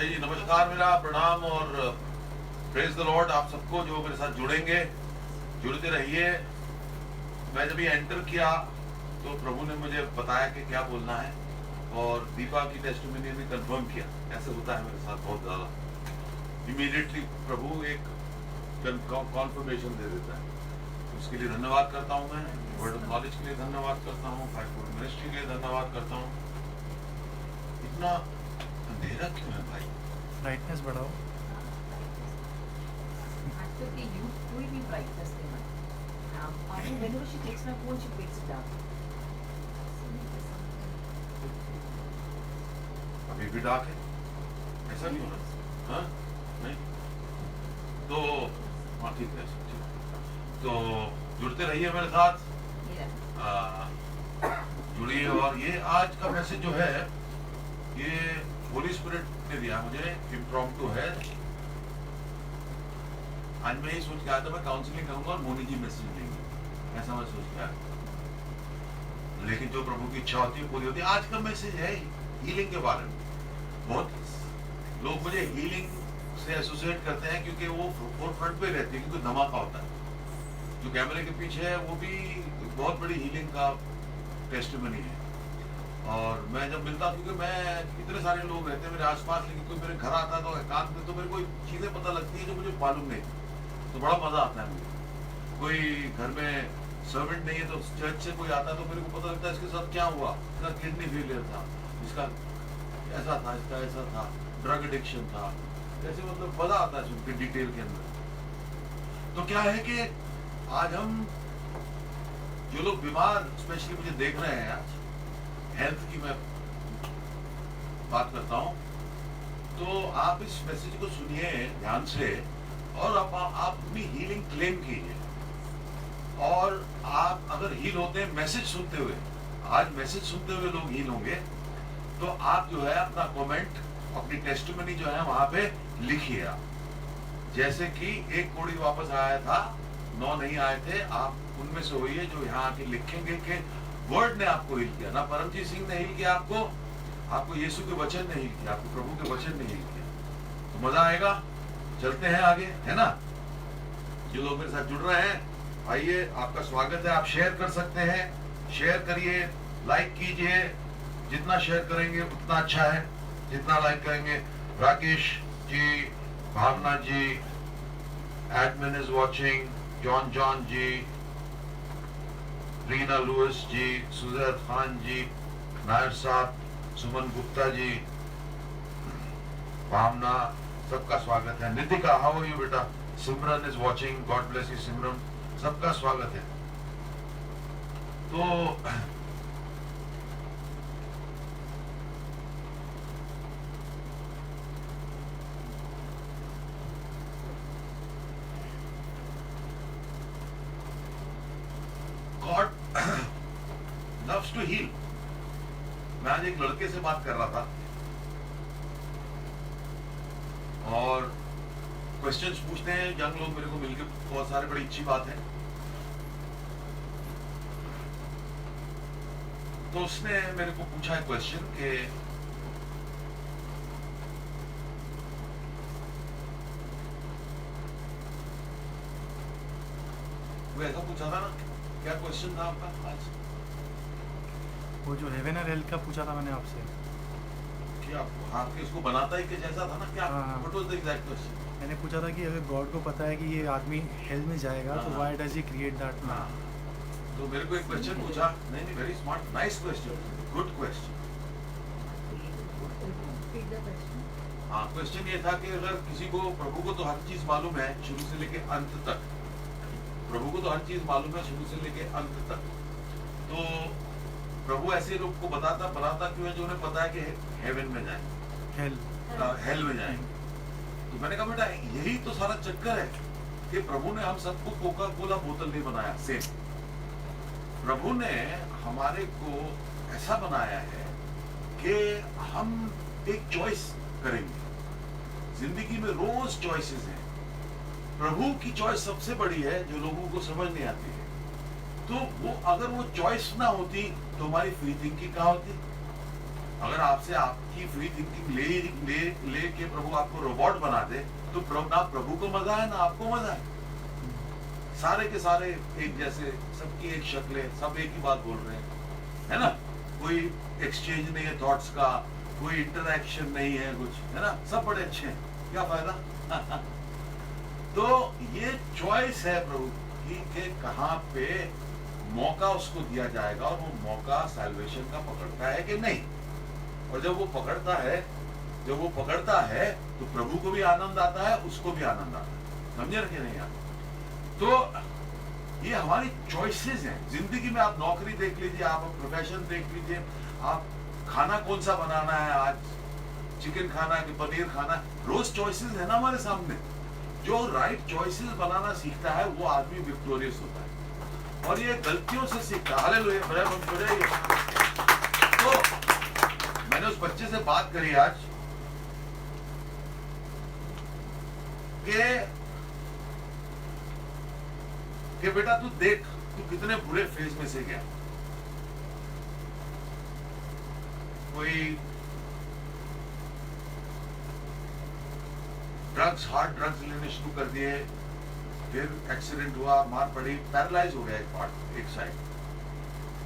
अच्छा जी, नमस्कार, मेरा प्रणाम और प्रेज द लॉर्ड आप सबको जो मेरे साथ जुड़ेंगे, जुड़ते रहिए। मैं जब ये एंटर किया तो प्रभु ने मुझे बताया कि क्या बोलना है और दीपा की टेस्टिमनी ने कंफर्म किया। ऐसे होता है मेरे साथ बहुत ज़्यादा, इमीडिएटली प्रभु एक कॉन्फर्मेशन दे देता है। उसके लिए धन्यवाद करता हूँ मैं, वर्ड ऑफ नॉलेज के लिए धन्यवाद करता हूँ, फाइव फूड मिनिस्ट्री के लिए धन्यवाद करता हूँ। इतना अंधेरा क्यों है भाई? ब्राइटनेस बढ़ाओ। Actually, you will be brightness in my. Whenever she takes my phone, she makes it dark. अभी भी डार्क है, ऐसा नहीं हो रहा? हाँ? नहीं? तो हाँ ठीक है, ठीक है। तो जुड़ते रहिए मेरे साथ, Yeah. जुड़िए। और ये आज का मैसेज जो है ये होली स्पिरिट ने दिया मुझे, इम्प्रॉम्प्टू है। आज मैं ये सोच के आया था मैं काउंसलिंग करूंगा और मोनी जी मैसेज देंगे, ऐसा मैं सोच के आया। लेकिन जो प्रभु की इच्छा होती है पूरी होती है। आज का मैसेज है हीलिंग के बारे में। बहुत लोग मुझे हीलिंग से एसोसिएट करते हैं क्योंकि वो फोर फ्रंट पे रहती है, क्योंकि धमाका होता है। जो कैमरे के पीछे है वो भी बहुत बड़ी हीलिंग का टेस्टिमनी है। और मैं जब मिलता, क्योंकि मैं इतने सारे लोग रहते हैं मेरे आसपास, लेकिन कोई मेरे घर आता है तो एकांत में तो मेरे को चीज़ें पता लगती है जो मुझे मालूम नहीं, तो बड़ा मज़ा आता है मुझे। कोई घर में सर्वेंट नहीं है तो चर्च से कोई आता है तो मेरे को पता लगता है इसके साथ क्या हुआ, इसका किडनी फेलियर था, इसका ऐसा था, इसका ऐसा था, ड्रग एडिक्शन था, ऐसे मतलब मज़ा आता है सुन के डिटेल के अंदर। तो क्या है कि आज हम जो लोग बीमार स्पेशली मुझे देख रहे हैं, आज हेल्थ की मैं बात करता हूँ, तो आप इस मैसेज को सुनिए ध्यान से और आप अपनी हीलिंग क्लेम कीजिए। और आप अगर हील होते हैं मैसेज सुनते हुए, आज मैसेज सुनते हुए लोग हील होंगे, तो आप जो है अपना कमेंट, अपनी टेस्टिमनी जो है वहां पे लिखिए आप। जैसे कि एक कोड़ी वापस आया था, 9 नहीं आए थे, आप उनमें से होइए जो यहाँ आके लिखेंगे कि वर्ड ने आपको हील किया। ना परमजीत सिंह ने हील किया आपको यीशु के वचन ने हील किया, आपको प्रभु के वचन ने हील किया। तो मजा आएगा। चलते हैं आगे, है ना? जो लोग मेरे साथ जुड़ रहे हैं, आइए, आपका स्वागत है। आप शेयर कर सकते हैं, शेयर करिए, लाइक कीजिए। जितना शेयर करेंगे उतना अच्छा है, जितना लाइक करेंगे। Rakesh ji, Bhavana ji, admin is watching, John ji, Reena Luis ji, Sujaid Khan ji, Nair साहब, सुमन गुप्ता जी, भावना, सबका स्वागत है। नितिका, हाउ आर यू बेटा? Simran is watching, God bless you Simran, सबका स्वागत है। तो गॉड लव्स टू हील। मैं आज एक लड़के से बात कर रहा था और क्वेश्चंस पूछते हैं यंग लोग मेरे को मिलके, बहुत सारे, बड़ी अच्छी बात है। तो उसने मेरे को पूछा है क्वेश्चन कि वो ऐसा पूछा था ना, क्या क्वेश्चन था आपका आज? वो जो हेवन और हेल का पूछा था मैंने आपसे, कि आप इसको बनाता है कि जैसा था ना, क्या what was the exact question? मैंने पूछा था कि अगर गॉड को पता है कि ये आदमी हेल में जाएगा तो why does he create that man? तो मेरे को एक क्वेश्चन पूछा, नहीं very smart, nice question, good question. हाँ, क्वेश्चन ये था कि अगर किसी को, प्रभु को तो हर चीज मालूम है शुरू से लेके अंत तक, प्रभु को तो हर चीज मालूम है शुरू से लेके अंत तक, तो प्रभु ऐसे लोग को बताता क्यों है जो उन्हें पता है कि हेवन में जाएंगे, हेल में जाएंगे? तो मैंने कहा बेटा यही तो सारा चक्कर है कि प्रभु ने हम सबको कोका कोला बोतल नहीं बनाया सेम। प्रभु ने हमारे को ऐसा बनाया है कि हम एक चॉइस करेंगे। जिंदगी में रोज चॉइसेस हैं। प्रभु की चॉइस सबसे बड़ी है जो लोगों को समझ नहीं आती है। तो वो अगर वो चॉइस ना होती तो हमारी फ्री थिंकिंग कहाँ होती? अगर आपसे आपकी फ्री थिंकिंग ले के प्रभु आपको रोबोट बना दे तो ना प्रभु को मजा है ना आपको मजा है। सारे के सारे एक जैसे, सबकी एक शक्लें, सब एक ही बात बोल रहे हैं, है ना, कोई एक्सचेंज नहीं है थॉट्स का, कोई इंटरैक्शन नहीं है कुछ, है ना, सब बड़े अच्छे हैं, क्या फायदा। तो ये चॉइस है प्रभु की कि कहां पे मौका उसको दिया जाएगा और वो मौका सैल्वेशन का पकड़ता है कि नहीं। और जब वो पकड़ता है तो प्रभु को भी आनंद आता है, उसको भी आनंद आता है। समझे रखे नहीं आप? तो ये हमारी चॉइसेस हैं जिंदगी में। आप नौकरी देख लीजिए, आप प्रोफेशन देख लीजिए, आप खाना कौन सा बनाना है, आज चिकन खाना है कि पनीर खाना है, रोज चॉइसेस है ना हमारे सामने। जो राइट चॉइसेस बनाना सीखता है वो आदमी विक्टोरियस होता है, और ये गलतियों से सीखता है। हालेलुया। तो मैंने उस बच्चे से बात करी आज कि बेटा तू देख, तू कितने बुरे फेज में से गया। कोई हार्ड ड्रग्स लेने शुरू कर दिए, फिर एक्सीडेंट हुआ, मार पड़ी, पैरालाइज हो गया एक पार्ट, एक साइड।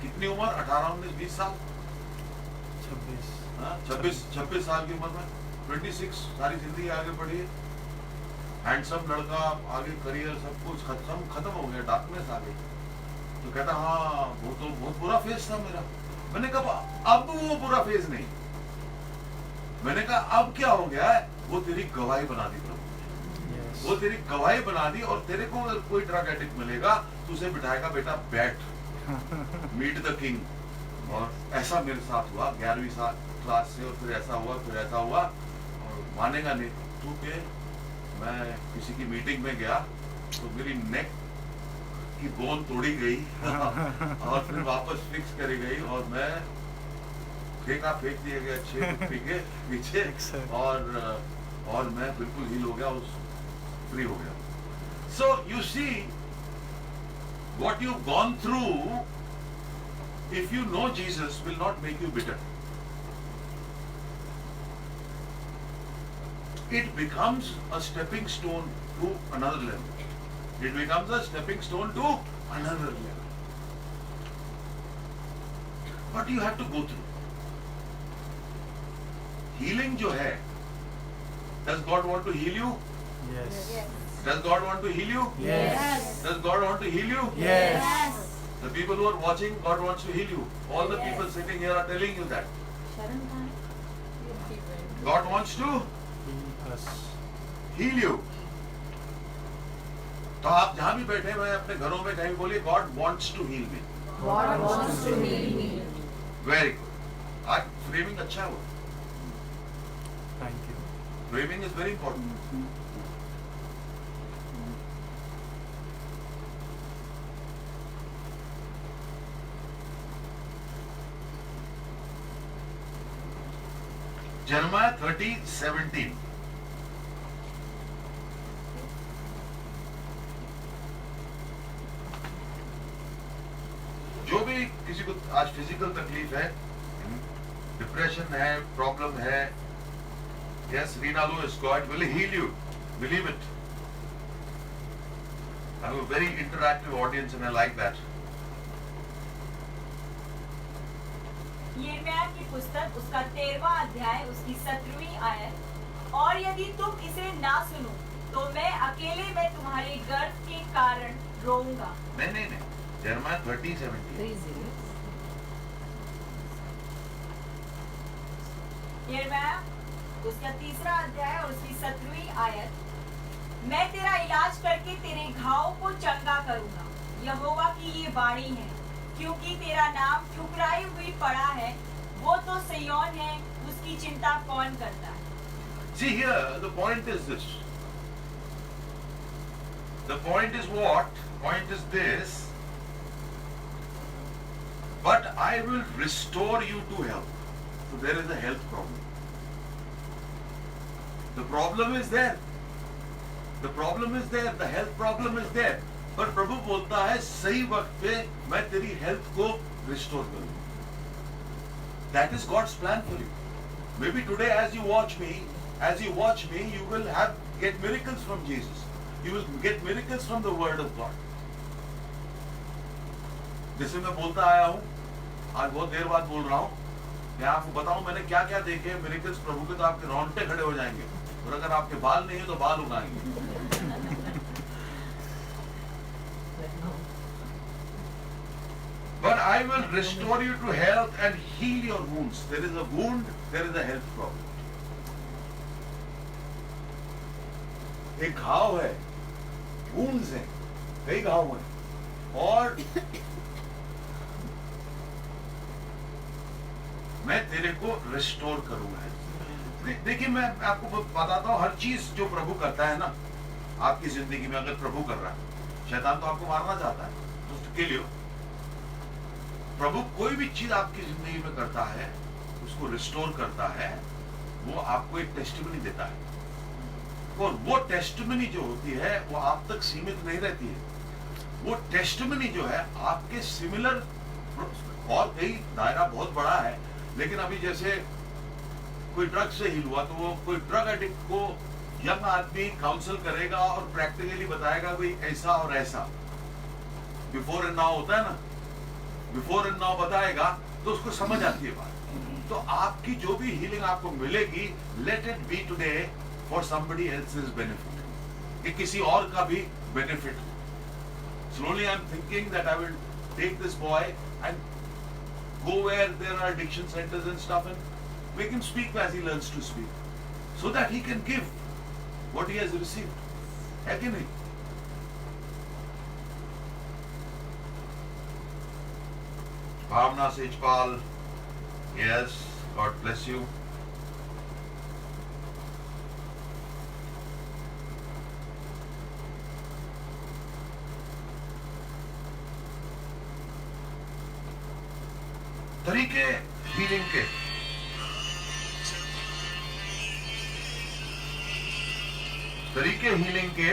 कितनी उम्र? 18, 19, 20 साल, 26 साल की उम्र में 26, सारी जिंदगी आगे बढ़ी है। हैंडसम लड़का, आगे करियर सब कुछ खत्म हो गया, डार्कनेस आ गई। तो कहता हाँ वो तो बहुत बुरा फेज था मेरा। मैंने कहा अब वो बुरा फेज नहीं, मैंने कहा अब क्या हो गया है, वो तेरी गवाही बना दी प्रभु। वो तेरी गवाही बना दी, और तेरे को अगर कोई ड्रग एडिक्ट मिलेगा तो उसे बिठाएगा, बेटा बैठ, मीट द किंग। और ऐसा मेरे साथ हुआ 11वीं क्लास से, और फिर ऐसा हुआ, और मानेगा नहीं तू के मैं किसी की मीटिंग में गया तो मेरी नेक की बोन तोड़ी गई और फिर वापस फिक्स करी गई, और मैं फेंक दिया गया 6 फुट के पीछे, और मैं बिल्कुल हील हो गया, फ्री हो गया। So you see what you've gone through, if you know Jesus, will not make you bitter. It becomes a stepping stone to another level. It becomes a stepping stone to another level. But you have to go through. Healing जो है, does God want to heal you? Yes. Does God want to heal you? Yes. Does God want to heal you? Yes. The people who are watching, God wants to heal you. All the people sitting here are telling you that. God wants to Heal us. heal you. तो आप जहां भी बैठे हैं, अपने घरों में कहीं बोलिए, God wants to heal me. God wants to heal me. Very good. आज फ्रेमिंग अच्छा है वो. Thank you. Framing is very important. Jeremiah 30:17. जो भी किसी को आज फिजिकल तकलीफ है, डिप्रेशन है, प्रॉब्लम है, yes, Rinaldo, God will heal you. Believe it. I have a very interactive audience and I like that. यिर्मयाह की पुस्तक उसका 13वां अध्याय उसकी 17वीं आयत। और यदि तुम इसे ना सुनो तो मैं अकेले में तुम्हारे गर्व के कारण रोऊंगा। नहीं, Jeremiah 30:17. यिर्मयाह उसका 3रा अध्याय और उसकी 17वीं आयत। मैं तेरा इलाज करके तेरे घावों को चंगा करूंगा, यहोवा की ये वाणी है। क्योंकि तेरा नाम ठुकराई हुई पड़ा है, वो तो सिय्योन है, उसकी चिंता कौन करता है। See here, the point is this. The point is what? Point is this. But I will restore you to health. So there is a health problem. The problem is there. The problem is there. The health problem is there. पर प्रभु बोलता है सही वक्त पे मैं तेरी health को restore करूंगा, That is God's plan for you. Maybe today as you watch me, you will get miracles from Jesus. You will get miracles from the Word of God. जैसे मैं बोलता आया हूँ, आज बहुत देर बाद बोल रहा हूँ, मैं आपको बताऊं मैंने क्या क्या देखे मिरेकल्स प्रभु के, तो आपके रोंगटे खड़े हो जाएंगे, और अगर आपके बाल नहीं है तो बाल उगाएंगे. But I will restore you to health and heal your wounds. There is a wound, there is a health problem. एक घाव है, wounds हैं, कई घाव हैं, और मैं तेरे को रिस्टोर करूंगा. देखिए मैं आपको बताता हूँ, हर चीज जो प्रभु करता है ना आपकी जिंदगी में, अगर प्रभु कर रहा है, शैतान तो आपको मारना चाहता है, तो के लिए प्रभु कोई भी चीज आपकी जिंदगी में करता है, उसको रिस्टोर करता है, वो आपको एक टेस्टिमनी देता है, और वो टेस्टिमनी जो होती है वो आप तक सीमित नहीं रहती है. वो टेस्टिमनी जो है आपके सिमिलर, और कई दायरा बहुत बड़ा है, लेकिन अभी जैसे कोई ड्रग से हील हुआ, तो वो कोई ड्रग एडिक्ट को यंग आदमी काउंसल करेगा और प्रैक्टिकली बताएगा भाई ऐसा और ऐसा, बिफोर एंड नाउ होता है ना, बिफोर एंड नाउ बताएगा तो उसको समझ आती है बात. तो आपकी जो भी हीलिंग आपको मिलेगी, let it be today for somebody else's benefit, कि किसी और का भी benefit. Slowly I am thinking that I will take this boy and go where there are addiction centers and stuff and make him speak as he learns to speak, so that he can give what he has received. है कि नहीं? Bhavna Sejpal, yes, God bless you. तरीके healing के, तरीके healing के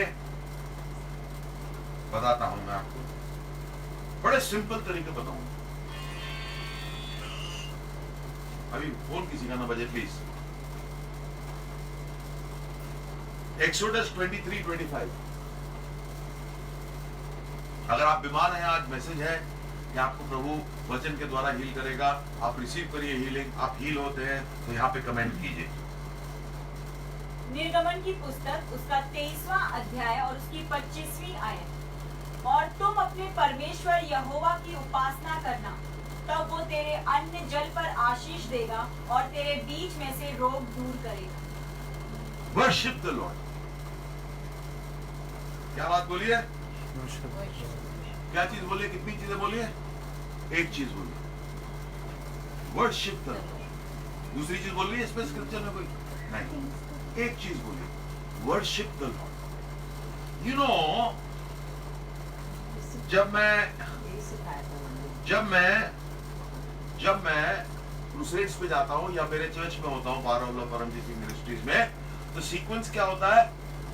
बताता हूं मैं आपको, बड़े सिंपल तरीके बताऊंगा. अभी फोन किसी का ना बजे प्लीज. एक्सोडस 23:25. अगर आप बीमार हैं, आज मैसेज है कि आपको प्रभु वचन के द्वारा हील करेगा, आप रिसीव करिए हीलिंग. आप हील होते हैं तो यहाँ पे कमेंट कीजिए. निर्गमन की पुस्तक उसका 23वां अध्याय और उसकी 25वीं आयत. और तुम अपने परमेश्वर यहोवा की उपासना करना, तब वो तेरे अन्न जल पर आशीष देगा और तेरे बीच में से रोग दूर करेगा. Worship the Lord. क्या बात बोली है? क्या चीज बोलिए? कितनी चीजें बोलिए? एक चीज बोलिए, वर्शिप द लॉर्ड. दूसरी चीज बोल रही है इसमें स्क्रिप्चर में कोई नहीं, एक चीज बोलिए, worship the Lord. You know, जब मैं क्रूसेड्स पे जाता हूँ या मेरे चर्च में होता हूँ, बारह परमजीत सिंह मिनिस्ट्रीज में, तो सीक्वेंस क्या होता है?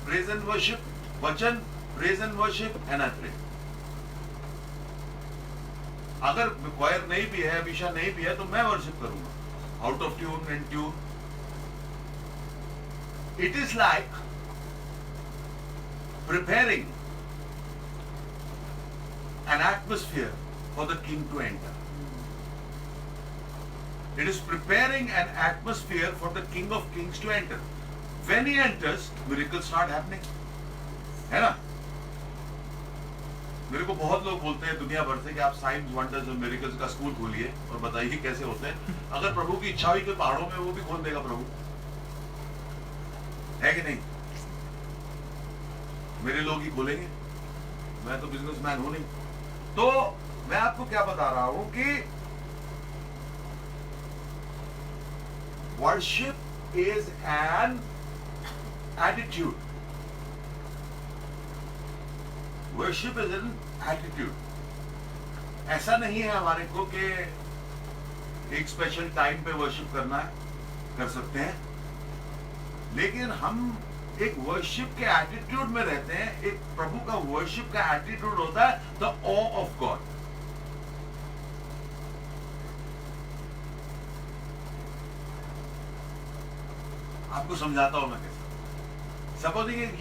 प्रेज एंड वर्शिप, वचन, praise and worship and I pray. अगर क्वायर नहीं भी है, अभिषा नहीं भी है, तो मैं वर्शिप करूंगा out of tune and tune. It is like preparing an atmosphere for the king to enter. It is preparing an atmosphere for the King of Kings to enter. When he enters, miracles start happening. है ना? मेरे को बहुत लोग बोलते हैं दुनिया भर से कि आप साइंस, वंडर्स और मिरेकल्स का स्कूल खोलिए और बताइए कैसे होते हैं. अगर प्रभु की इच्छा हुई तो पहाड़ों में वो भी खोल देगा प्रभु, है कि नहीं? मेरे लोग ही खोलेंगे, मैं तो बिजनेसमैन हूं नहीं. तो मैं आपको क्या बता रहा हूं कि worship is an attitude. Worship is an attitude. ऐसा नहीं है हमारे को कि एक स्पेशल टाइम पे वर्शिप करना है, कर सकते हैं, लेकिन हम एक वर्शिप के एटीट्यूड में रहते हैं. एक प्रभु का वर्शिप का एटीट्यूड होता है द ऑ ऑफ गॉड. आपको समझाता हूं मैं कैसे। सपोजिंग एक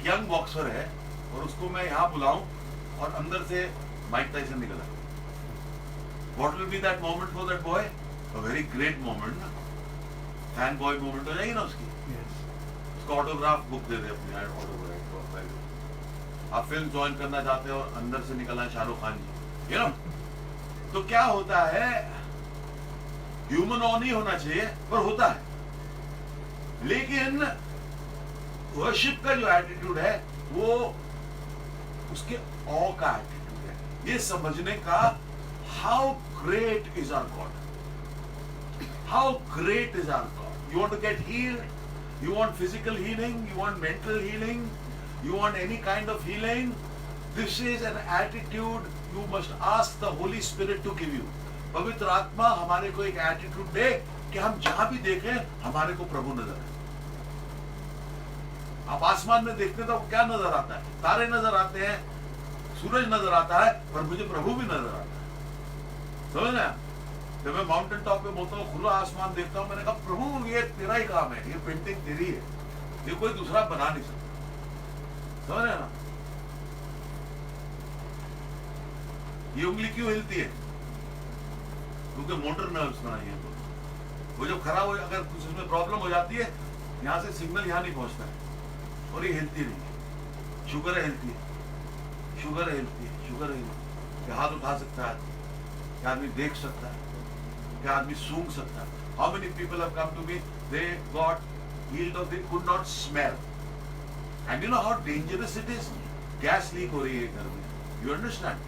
यंग बॉक्सर है और उसको मैं यहां बुलाऊं और अंदर से माइक टाइसन निकला, what will be that moment for that boy? A very great moment ना, फैन बॉय मोमेंट हो जाएगी ना उसकी। Yes. उसको ऑटोग्राफ बुक दे दे अपनी, ऑटोग्राफ। आप फिल्म ज्वाइन करना चाहते हो और अंदर से निकला शाहरुख खान जी, यू नो। तो क्या होता है, ह्यूमन ऑन ही होना चाहिए पर होता है, लेकिन वर्शिप का जो एटीट्यूड है वो उसके ऑ का एटीट्यूड है, ये समझने का how great is our God, how great is our God. You want to get healed, you want physical healing, you want mental healing, you want any kind of healing, this is an attitude you must ask the Holy Spirit to give you. पवित्र आत्मा हमारे को एक attitude दे कि हम जहां भी देखें हमारे को प्रभु नजर आए। आप आसमान में देखते तो क्या नजर आता है? तारे नजर आते हैं, सूरज नजर आता है, पर मुझे प्रभु भी नजर आता है। समझ ना? जब मैं माउंटेन टॉप पे बोलता हूँ, खुला आसमान देखता हूँ, मैंने कहा प्रभु ये तेरा ही काम है, ये पेंटिंग तेरी है, ये कोई दूसरा बना नहीं सकता। समझ रहे ना? ये उंगली क्यों हिलती है? क्योंकि मोटर नर्व्स बनाई है। तो वो जब खराब हो, अगर कुछ उसमें प्रॉब्लम हो जाती है, यहाँ से सिग्नल यहाँ नहीं पहुंचता है और ये हिलती नहीं। शुगर हिलती है, शुगर हिलती है, शुगर हिलती है। हाथ उठा सकता है, क्या आदमी देख सकता है, क्या आदमी सूंघ सकता है। How many people have come to me, they got healed or they could not smell, and you know how dangerous it is? Gas leak हो रही है घर में, you understand?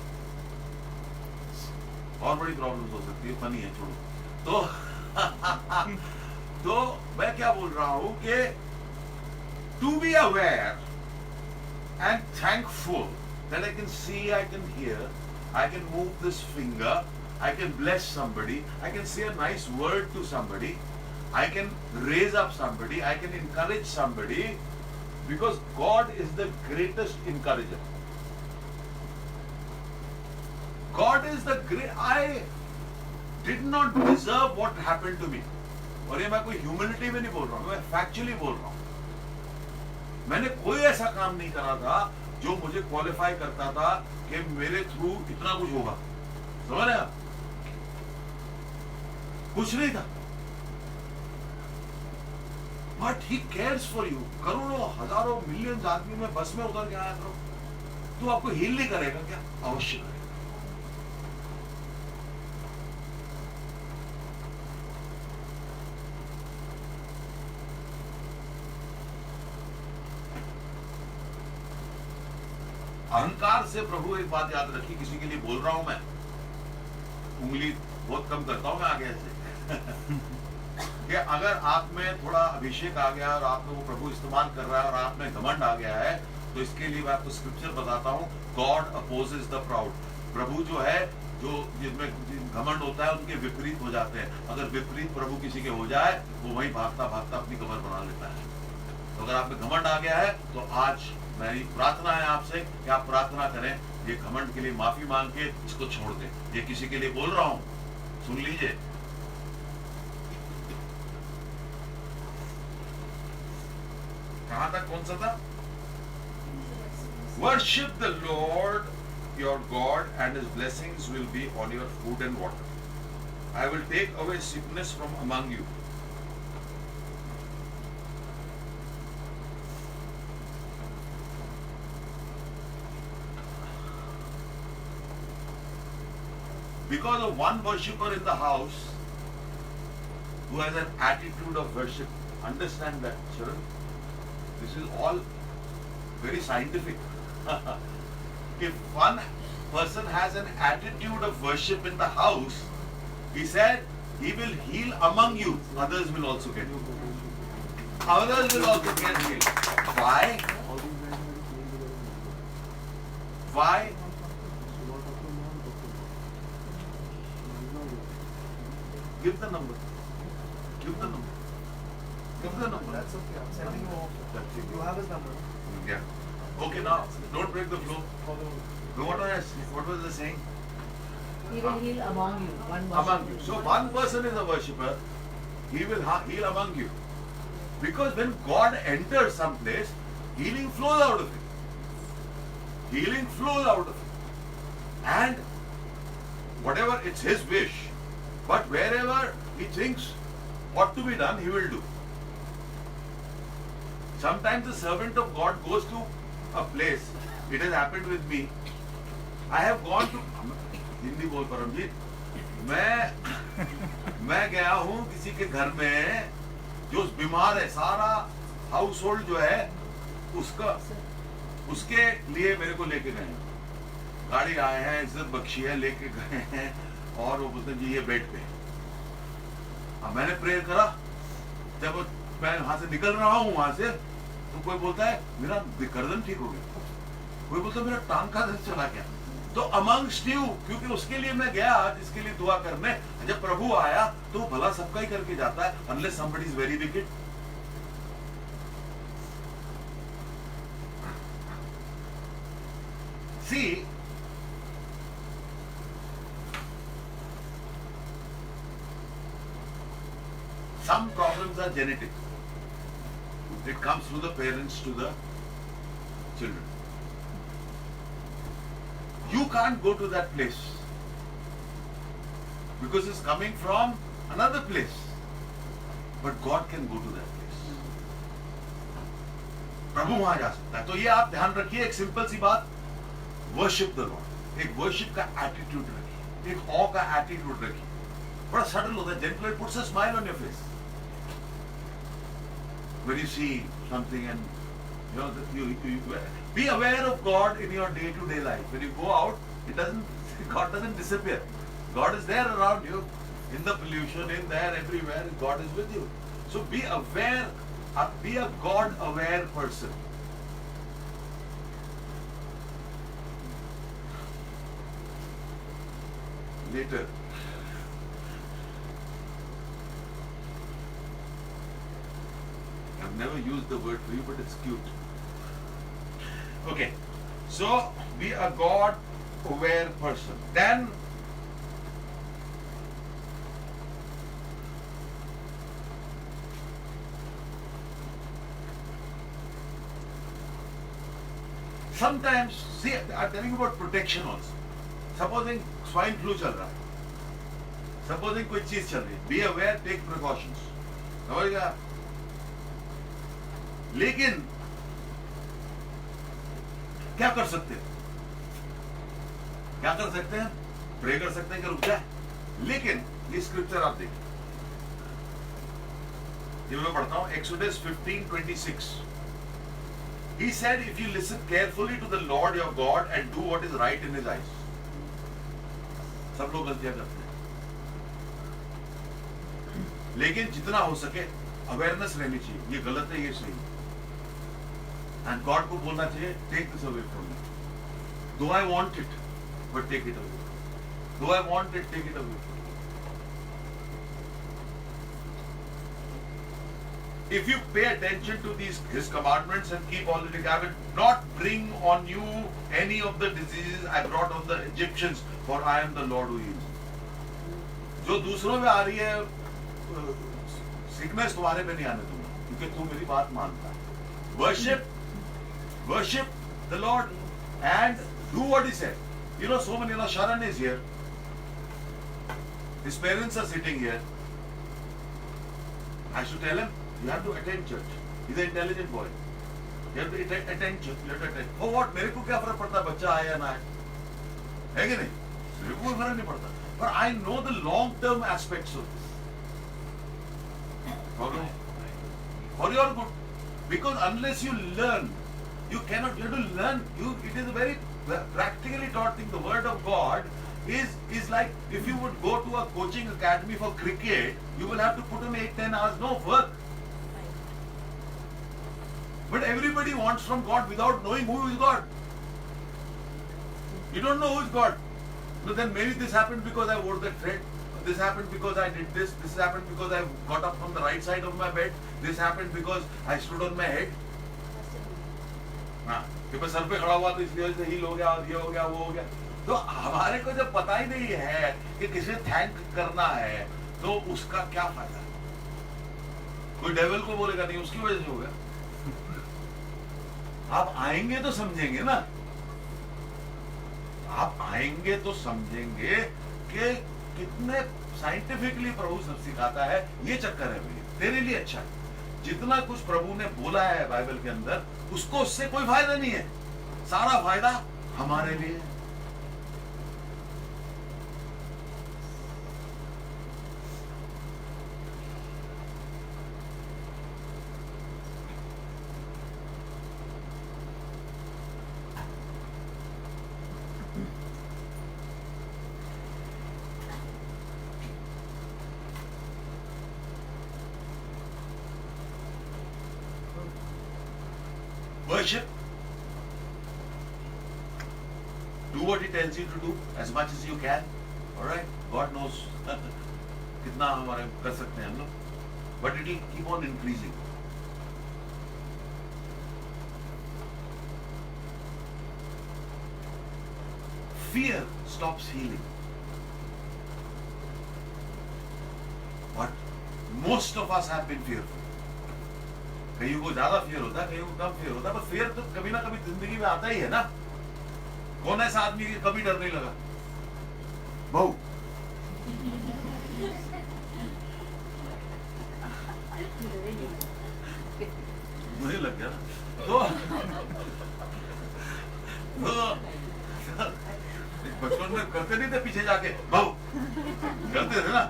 और बड़ी प्रॉब्लम्स हो सकती है, फनी है, छोड़ो। तो मैं क्या बोल रहा हूं कि to be aware and thankful that I can see, I can hear, I can move this finger, I can bless somebody, I can say a nice word to somebody, I can raise up somebody, I can encourage somebody, because God is the greatest encourager. God is the great. I did not deserve what happened to me. और ये मैं कोई humility में नहीं बोल रहा हूँ, मैं फैक्चुअली बोल रहा हूँ। मैंने कोई ऐसा काम नहीं करा था जो मुझे क्वालिफाई करता था कि मेरे थ्रू इतना कुछ होगा। समझ रहे आप? कुछ नहीं था, but he cares for you. करोड़ों, हजारों, मिलियंस आदमी में बस में उतर के आया करो, तो आपको हील नहीं करेगा क्या? अवश्य करेगा। अहंकार से प्रभु, एक बात याद रखिए, किसी के लिए बोल रहा हूं मैं, उंगली बहुत कम करता हूं मैं आगे से कि अगर आप में थोड़ा अभिषेक आ गया और आप में वो प्रभु इस्तेमाल कर रहा है और आप में घमंड आ गया है, तो इसके लिए मैं आपको स्क्रिप्चर बताता हूं, गॉड अपोजेस द प्राउड। प्रभु जो है, जो जिसमें घमंड होता है, उनके विपरीत हो जाते हैं। अगर विपरीत प्रभु किसी के हो जाए, वो वहीं भागता भागता अपनी कमर बना लेता है। तो अगर आप में घमंड आ गया है, तो आज मेरी प्रार्थना है आपसे कि आप प्रार्थना करें, ये घमंड के लिए माफी मांग के इसको छोड़ दें। ये किसी के लिए बोल रहा हूं, सुन लीजिए। कहां तक, कौन सा था? Worship the Lord your God, and His blessings will be on your food and water. I will take away sickness from among you. Because of one worshipper in the house who has an attitude of worship. Understand that, children. This is all very scientific. If one person has an attitude of worship in the house, he said, he will heal among you. Others will also get healed. Others will also get healed. Why? Why? Give the number. Give the number. Give the number. That's okay. I'm sending you off. That's it. You have his number. Yeah. Okay, now don't break the flow. What was I saying? He will heal among you. One Among you. So one person is a worshipper. He will heal among you. Because when God enters some place, healing flows out of it. Healing flows out of it. And whatever it's His wish, but wherever He thinks what to be done, He will do. Sometimes the servant of God goes to a place. It has happened with me. I have gone to Hindi बोल परमजीत, मैं गया हूँ किसी के घर में जो बीमार है, सारा हाउस होल्ड जो है उसके लिए मेरे को लेके गए, गाड़ी आए हैं, इज्जत बख्शी है, लेके गए हैं और वो बोलते हैं जी ये बेड पे। अब मैंने प्रेयर करा, जब मैं वहां से निकल रहा हूँ वहां से, तो कोई बोलता है मेरा गर्दन ठीक हो गया, कोई बोलता है मेरा टांग का दर्द चला गया। तो अमंगस्ट यू, क्योंकि उसके लिए मैं गया जिसके लिए दुआ करने, जब प्रभु आया तो भला सबका ही करके जाता है, unless somebody is very wicked. See, some problems are genetic. It comes through the parents to the children. You can't go to that place because it's coming from another place. But God can go to that place. प्रभु वहां जा सकता है। तो ये आप ध्यान रखिए, एक सिंपल सी बात, वर्शिप द लॉर्ड। एक वर्शिप का एटीट्यूड रखिए, एक ऑ का एटीट्यूड रखिए। बड़ा सटल होता है, gentle, it puts a smile on your face when you see something, and you be aware of God in your day-to-day life. When you go out, God doesn't disappear. God is there around you, in the pollution, in there, everywhere. God is with you. So be aware, be a God-aware person. Later, I've never used the word for you, but it's cute. Okay, so be a God-aware person. Then sometimes, see, I'm telling you about protection also. Supposing swine flu चल रहा है, supposing कोई चीज चल रही है, be aware, take precautions. समझ गया? लेकिन क्या कर सकते हैं? क्या कर सकते हैं? प्रे कर सकते हैं कि रुक जाए। लेकिन ये स्क्रिप्चर आप देखिए, ये मैं पढ़ता हूं, Exodus 15:26. He said, if you listen carefully to the Lord your God and do what is right in His eyes. सब लोग गलतियां करते हैं, लेकिन जितना हो सके अवेयरनेस रहनी चाहिए, ये गलत है, ये सही है। And God को बोलना चाहिए, take this away from me. Though I want it, but take it away. Though I want it, take it away. If you pay attention to His commandments and keep all that I will not bring on you any of the diseases I brought on the Egyptians, for I am the Lord who heals. जो दूसरों में आ रही है sickness, तुम्हारे पे नहीं आने दूंगा, क्योंकि तू मेरी बात मानता है। Worship the Lord and do what He said. You know, so many, Sharan is here. His parents are sitting here. I should tell him, you have to attend church. He's an intelligent boy. You have to attend church. You have to attend. Oh what? मेरे को क्या फर्क पड़ता है बच्चा आए या ना आए? है कि नहीं? मेरे को कोई फर्क नहीं पड़ता. But I know the long-term aspects of this. For your good. Because unless you learn, you cannot, you have to learn. It is a very practically taught thing. The word of God is like, if you would go to a coaching academy for cricket, you will have to put in 8-10 hours, no work. But everybody wants from God without knowing who is God. You don't know who is God. So then maybe this happened because I wore that thread. This happened because I did this. This happened because I got up from the right side of my bed. This happened because I stood on my head. हाँ, कि मैं sir पे खड़ा हुआ तो इसलिए से heal हो गया, ये हो गया, वो हो गया। तो हमारे को जब पता ही नहीं है कि किसे थैंक करना है, तो उसका क्या फायदा है? कोई डेविल को बोलेगा नहीं, उसकी वजह से होगा। आप आएंगे तो समझेंगे ना, आप आएंगे तो समझेंगे कि कितने साइंटिफिकली प्रभु सब सिखाता है। ये चक्कर है भैया, तेरे लिए अच्छा है। जितना कुछ प्रभु ने बोला है बाइबल के अंदर, उसको उससे कोई फायदा नहीं है, सारा फायदा हमारे लिए है। Worship. Do what He tells you to do as much as you can. All right. God knows कितना हमारे कर सकते हैं हम लोग, but it will keep on increasing. Fear stops healing. But most of us have been fearful. कहीं को ज्यादा फियर होता है, कहीं को कम फियर होता है, पर फियर तो कभी ना कभी जिंदगी में आता ही है ना। कौन ऐसा आदमी की कभी डर नहीं लगा? बहू मुझे लग गया ना। तो बचपन में करते नहीं थे पीछे जाके बहू, करते थे ना।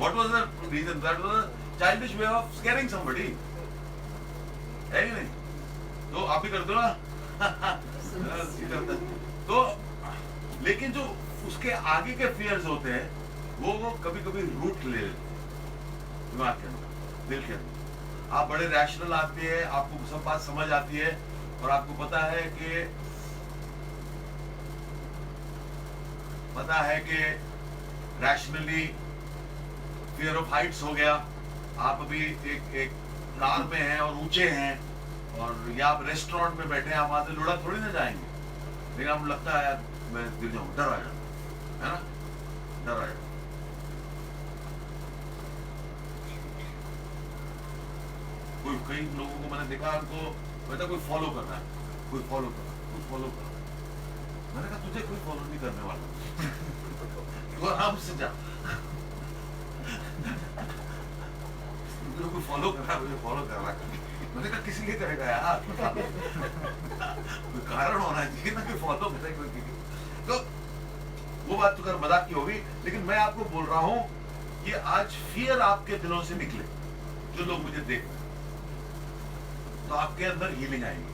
What was the reason? That was a childish way of scaring somebody. है कि नहीं? तो आप भी करते हो ना? तो लेकिन जो उसके आगे के फियर्स होते हैं वो कभी कभी रूट ले लेते हैं दिमाग के अंदर, दिल के अंदर। आप बड़े रैशनल आदमी है, आपको सब बात समझ आती है और आपको पता है कि रैशनली फियर ऑफ हाइट्स हो गया। आप अभी एक कार में हैं और ऊंचे हैं, और या आप रेस्टोरेंट में बैठे हैं, आप वहां से लुढ़क थोड़ी ना जाएंगे, लेकिन आपको लगता है यार मैं गिर जाऊं, डर आ जाता है ना, डर आ जाता। कोई कई लोगों को मैंने देखा, उनको कहता कोई फॉलो कर रहा है, कोई फॉलो कर रहा है, कोई फॉलो कर रहा है। मैंने कहा तुझे कोई फॉलो नहीं करने वाला, तो आराम से जा। कोई फॉलो कर रहा है, मुझे फॉलो कर रहा है। मैंने कहा किसी लिए करेगा यार, कोई कारण होना चाहिए ना कि फॉलो करे कोई किसी। तो वो बात तो कर मजाक की होगी, लेकिन मैं आपको बोल रहा हूं कि आज फियर आपके दिलों से निकले, जो लोग मुझे देख रहे हैं, तो आपके अंदर हीलिंग आएगी।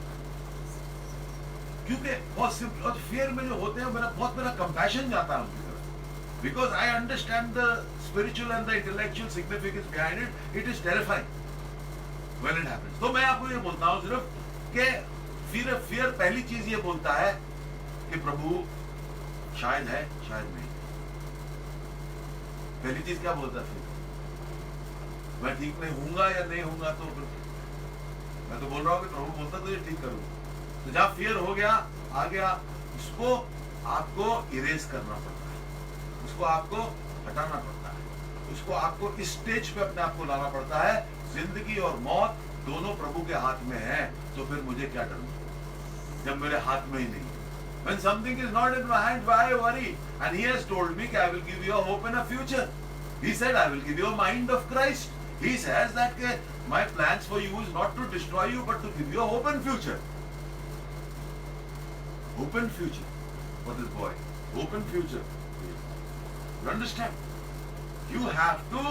क्योंकि बहुत सिंपल, और फियर में जो होते हैं बहुत मेरा कंपैशन जाता है उनकी तरफ, because I understand the spiritual and the intellectual significance behind it. It is terrifying when it happens. तो मैं आपको ये बोलता हूँ सिर्फ कि फियर पहली चीज ये बोलता है कि प्रभु शायद है, शायद नहीं। पहली चीज क्या बोलता है फिर? मैं ठीक नहीं हूंगा या नहीं हूंगा, तो मैं तो बोल रहा हूँ कि प्रभु बोलता तो ये ठीक करूंगा। तो जहाँ फियर हो गया, आ गया, उसको आपको इरेज करना पड़ता है, उसको आपको हटाना पड़ता है, उसको आपको इस स्टेज पे अपने आप को लाना पड़ता है। जिंदगी और मौत दोनों प्रभु के हाथ में है, तो फिर मुझे क्या डरना जब मेरे हाथ में ही नहीं। When something is not in my hand, why worry? And He has told me that I will give you a hope and a future. He said, I will give you a mind of Christ. He says that my plans for you is not to destroy you, but to give you a hope and future. Hope and future for this boy. Hope and future. You understand? You have to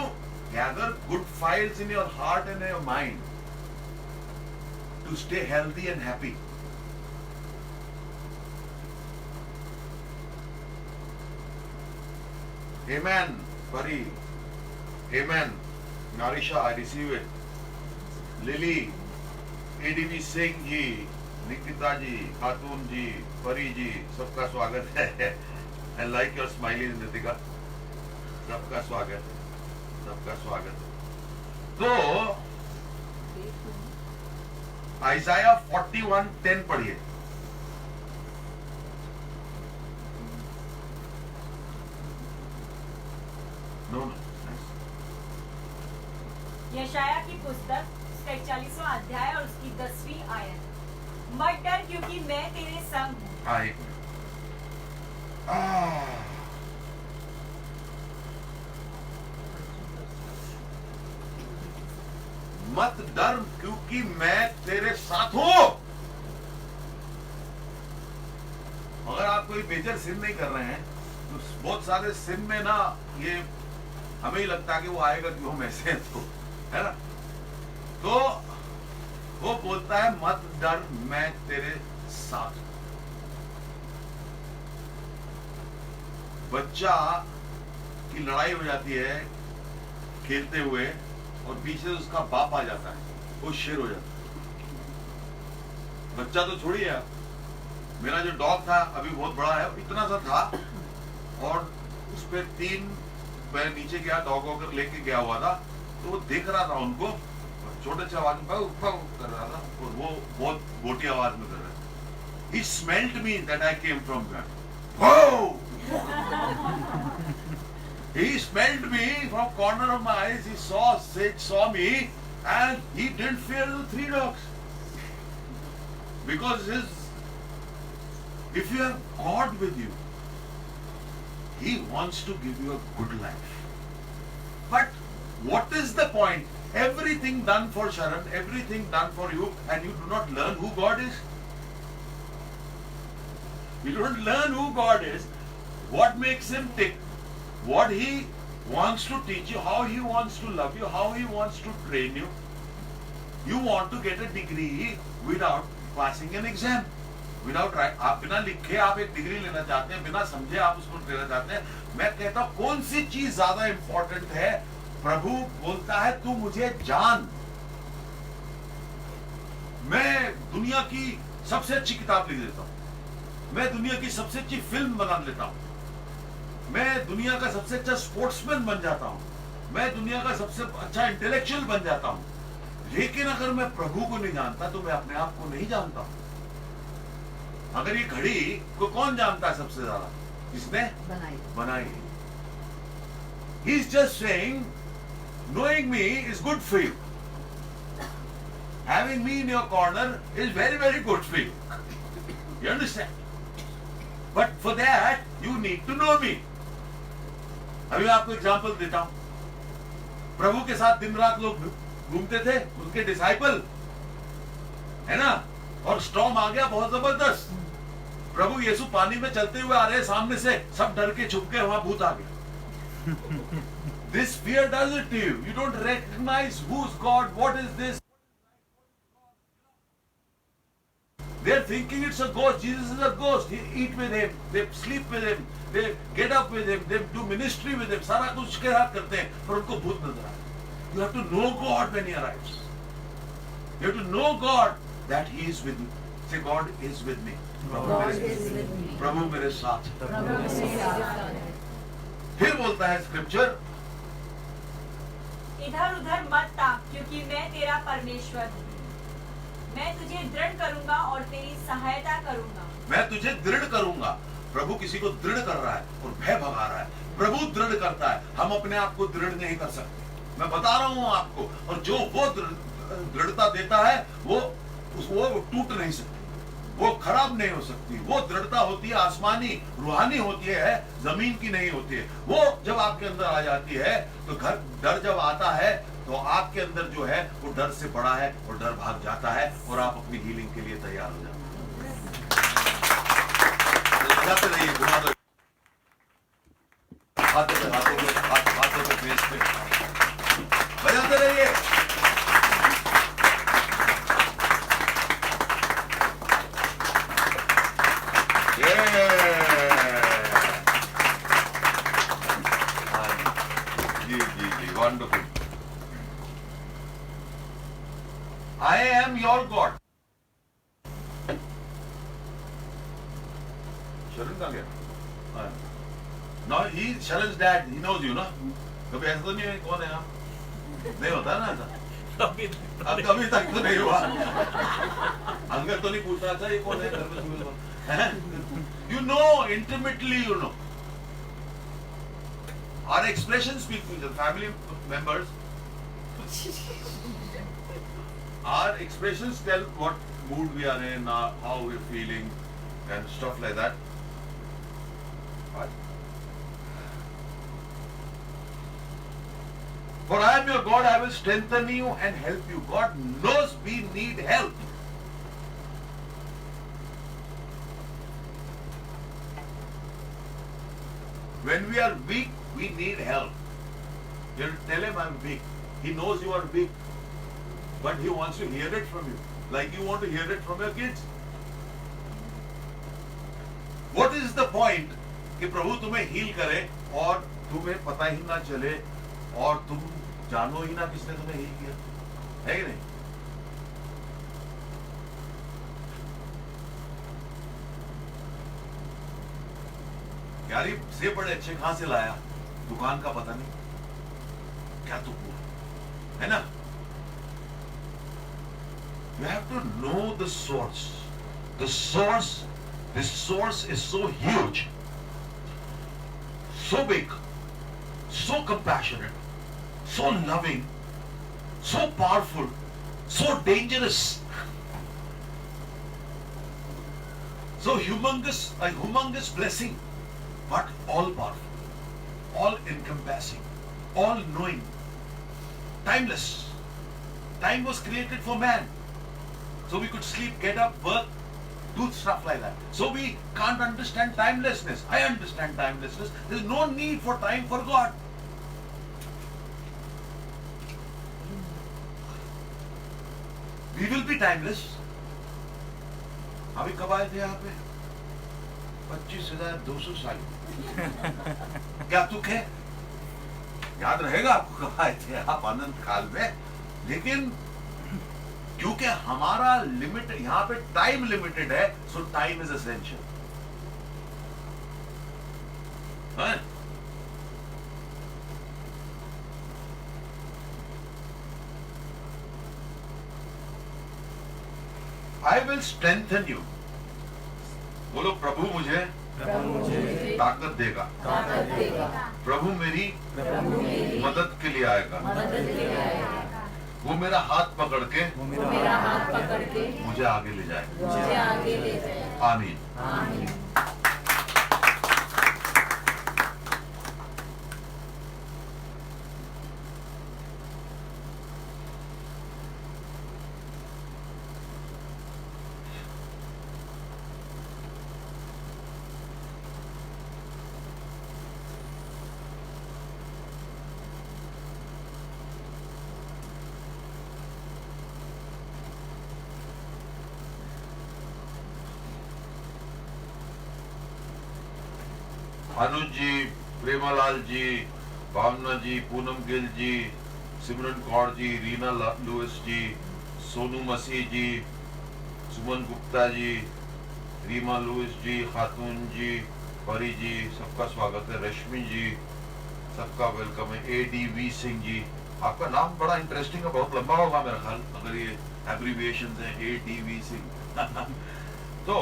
gather good files in your heart and in your mind to stay healthy and happy. Amen, Pari. Amen. Narisha, I receive it. Lily, ADV Singh जी, निकिता जी, खातून जी, परी जी, सबका स्वागत है। And like your smiling, Nitika, सबका स्वागत है, सबका स्वागत है। तो आइज़ाया 41:10 पढ़िए। नो, यशाया की पुस्तक उसका 41वां अध्याय और उसकी 10वीं आयत। मत डर क्योंकि मैं तेरे संग हूँ। हाँ, एक मिनट। मत डर क्योंकि मैं तेरे साथ हूं। अगर आप कोई मेजर सिन नहीं कर रहे हैं तो बहुत सारे सिन में ना ये हमें ही लगता है कि वो आएगा कि हम ऐसे हैं, तो है ना। तो वो बोलता है मत डर मैं तेरे साथ हूं। बच्चा की लड़ाई हो जाती है खेलते हुए और पीछे से उसका बाप आ जाता है, वो शेर हो जाता है। बच्चा तो छोड़िए, मेरा जो डॉग था अभी बहुत बड़ा है, इतना सा था और उस पे 3 मैं नीचे गया, डॉग वॉकर लेके गया हुआ था, तो वो देख रहा था उनको और छोटे से आवाज में पाउ पाउ कर रहा था और वो बहुत मोटी आवाज में कर रहा था। He smelled me that I came from there. Whoa! He smelled me from corner of my eyes. He saw me, and he didn't fear the 3 dogs because if you have God with you, He wants to give you a good life. But what is the point? Everything done for Sharan, everything done for you, and you do not learn who God is. You don't learn who God is, what makes Him tick, what He wants to teach you, how He wants to love you, how He wants to train you. You want to get a degree without passing an exam. आप बिना लिखे आप एक degree लेना चाहते हैं, बिना समझे आप उसको लेना चाहते हैं। मैं कहता हूं कौन सी चीज ज्यादा इंपॉर्टेंट है? प्रभु बोलता है तू मुझे जान। मैं दुनिया की सबसे अच्छी किताब लिख देता हूं, मैं दुनिया की सबसे अच्छी फिल्म बना लेता हूं, मैं दुनिया का सबसे अच्छा स्पोर्ट्समैन बन जाता हूं, मैं दुनिया का सबसे अच्छा इंटेलेक्चुअल बन जाता हूं। लेकिन अगर मैं प्रभु को नहीं जानता तो मैं अपने आप को नहीं जानता हूं। अगर ये घड़ी को कौन जानता है सबसे ज्यादा? किसने बनाई? He is just saying, knowing me is good for you. Having me in your corner is very, very good for you. You understand? But for that, you need to know me. अभी मैं आपको example देता हूं। प्रभु के साथ दिन रात लोग घूमते थे, उनके डिसाइपल, है ना, और स्टॉर्म आ गया बहुत जबरदस्त। प्रभु यीशु पानी में चलते हुए आ रहे, सामने से सब डर के छुप गए, वहां भूत आ गया। This fear does it to you. You don't recognize who's God, what is this? They're thinking it's a ghost. Jesus is a ghost. They eat with him, they sleep with him, they get up with him, they do ministry with him. सारा कुछ उसके साथ करते हैं, पर उनको भूत नजर आता है। You have to know God when He arrives. You have to know God that He is with you. Say, God is with me. प्रभु मेरे साथ। फिर बोलता है स्क्रिप्चर, इधर उधर मत ताक क्योंकि मैं तेरा परमेश्वर हूँ। मैं तुझे दृढ़ करूंगा और तेरी सहायता करूंगा। मैं तुझे दृढ़ करूंगा। प्रभु किसी को दृढ़ कर रहा है और भय भगा रहा है। प्रभु दृढ़ करता है, हम अपने आप को दृढ़ नहीं कर सकते। मैं बता रहा हूं आपको, और जो वो दृढ़ता देता है वो टूट नहीं सकती, वो खराब नहीं हो सकती। वो दृढ़ता होती है आसमानी, रूहानी होती है, जमीन की नहीं होती है। वो जब आपके अंदर आ जाती है तो डर जब आता है तो आपके अंदर जो है वो डर से बड़ा है और डर भाग जाता है और आप अपनी हीलिंग के लिए तैयार हो जाते हैं। घुमा दो हाथों पे फेस पे बजाते रहिए। Wonderful. I am your God. Sharan कहाँ गया? Now he Sharan's dad. He knows you, ना? कभी ऐसा तो नहीं है कौन है आप? नहीं होता ना ऐसा? कभी तक तो नहीं हुआ। अंकल तो नहीं पूछ रहा था ये कौन है घर में? You know intimately, you know. Our expressions speak to the family members. Our expressions tell what mood we are in, how we're feeling, and stuff like that. Right? For I am your God, I will strengthen you and help you. God knows we need help. When we are weak, we need help. You tell him I'm weak. He knows you are weak. But he wants to hear it from you. Like you want to hear it from your kids. What is the point कि प्रभु तुम्हें heal करे और तुम्हें पता ही ना चले और तुम जानो ही ना किसने तुम्हें हील किया, है कि नहीं? यार ये सेब बड़े अच्छे कहां से लाया, दुकान का पता नहीं, क्या तू हुआ, है ना? You have to know the source. The source, this source is so huge, so big, so compassionate, so loving, so powerful, so dangerous, so humongous, a humongous blessing, but all powerful, all encompassing, all knowing, timeless. Time was created for man. So we could sleep, get up, work, do stuff like that. So we can't understand timelessness. I understand timelessness. There's no need for time for God. We will be timeless. अभी कब आए थे यहाँ पे? 25,200 साल. क्या तुक है? याद रहेगा आपको कब आए थे आप अनंत काल में? लेकिन क्योंकि हमारा लिमिट यहां पे टाइम लिमिटेड है, सो time is essential. I will strengthen you. बोलो प्रभु मुझे ताकत देगा. प्रभु मेरी मदद के लिए आएगा. वो मेरा हाथ पकड़ के मुझे आगे ले जाए. आमीन. अनुज जी, प्रेमालाल जी, भावना जी, पूनम गिल जी, सिमरन कौर जी, रीना लुइस जी, सोनू मसीह जी, सुमन गुप्ता जी, रीमा लुइस जी, खातून जी, परी जी, सबका स्वागत है. रश्मि जी, सबका वेलकम है. ADV सिंह जी, आपका नाम बड़ा इंटरेस्टिंग है, बहुत लंबा होगा मेरा ख्याल अगर ये एब्रीविएशन है. ADV सिंह. तो